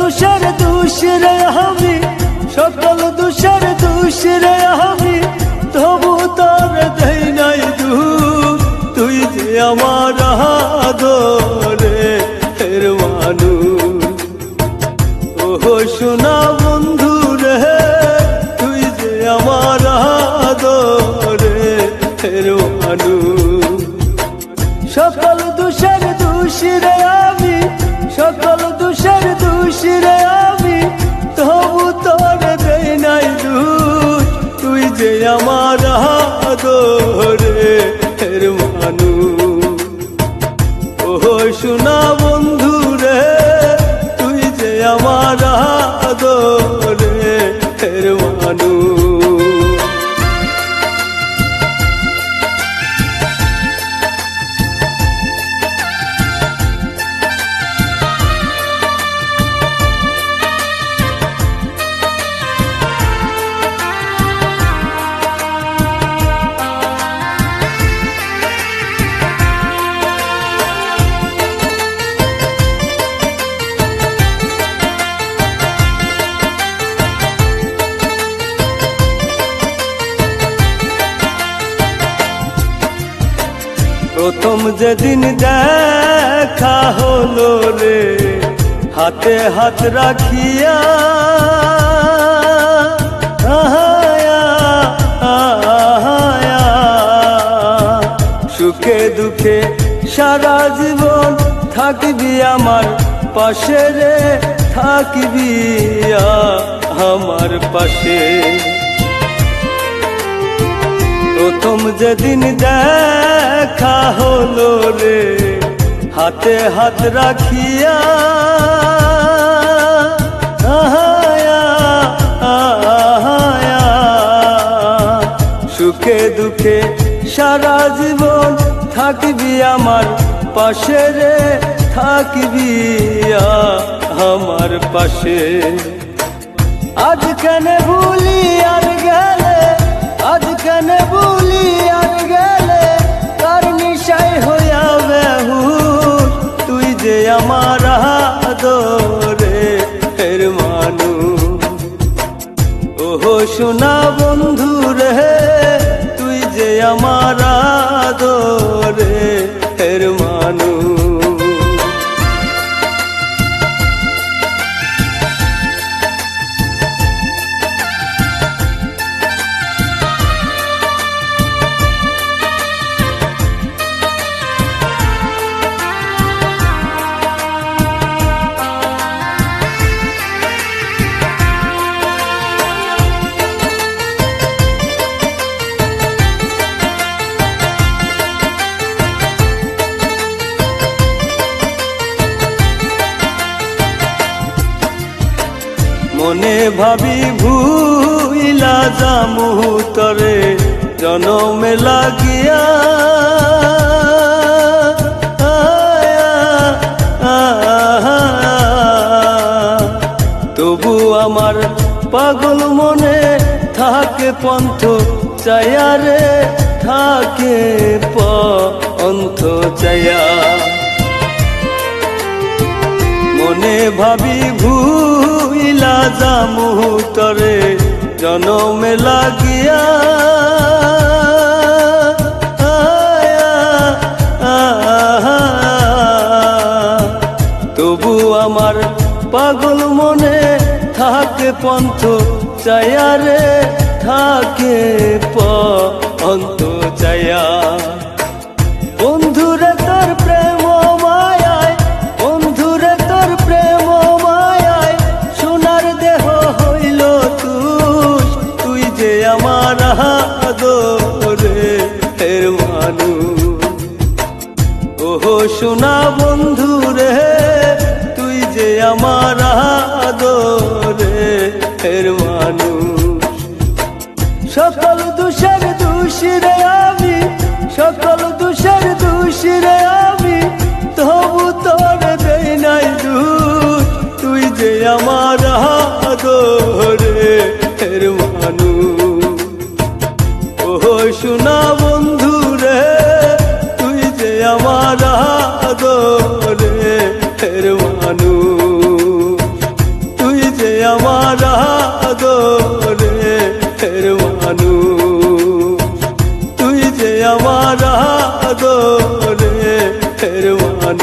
দুষের দোষ রে আমি, সকল দুষের দোষ রে আমি, তবু তোর দেই নাই দুঃখ। তুই যে আমার আদরের মানুষ, ও সোনা বন্ধু রে, তুই যে আমার আদরের মানুষ। সকল দুষের দোষ রে আমি, সকল দুষের দোষ রে আমি, তবু তোর দেই নাই দুঃখ। তুই যে আমার আদরের মানুষ, ও সোনা বন্ধু রে, তুই যে আমার আদরের মানুষ। প্রথম যেদিন দেখা হলো রে, হাতে হাত রাখিয়া, সুখে দুঃখে সারা জীবন থাকবি আমার পাশে রে, থাকবি আমার পাশে। প্রথম যেদিন দেখা হলো রে, হাতে হাত রাখিয়া, সুখে দুঃখে সারা জীবন থাকবি আমার পাশে রে, থাকবি আমার পাশে। আজ কেন ভুলি আর গেলে, আজ কেন ভুলি আর গেলে, কার নিশায় হইয়া বেহুশ। তুই যে আমার আদরের মানুষ, ও সোনা বন্ধু রে, তুই যে আমার আদরের মানুষ। মনে ভাবি ভুইলা যামু তরে জনমে লাগিয়া, তবু আমার পাগল মনে থাকে পন্থ চায়া রে, থাকে পন্থ চায়া। মনে ভাবি ভুইলা যামু তরে জনমে লাগিয়া, তবু আমার পাগল মনে থাকে পন্থ চায়া রে, থাকে পন্থ চায়া। বন্ধুরে তোর প্রেম মায়ায়, বন্ধুরে তোর প্রেম মায়ায়, সোনার দেহ হইল তুষ। তুই যে আমার আদরের মানুষ, ও সোনা বন্ধু রে, তুই যে আমার আদরের মানুষ। সকল দুষের দোষ রে আমি, সকল দুষের দোষ রে আমি, তবু তোর দেই নাই দুঃখ। তুই যে আমার আদরের মানুষ, ও সোনা বন্ধু রে, তুই যে আমার আদরের মানুষ। আদরের মানুষ, তুই যে আমার আদরের মানুষ।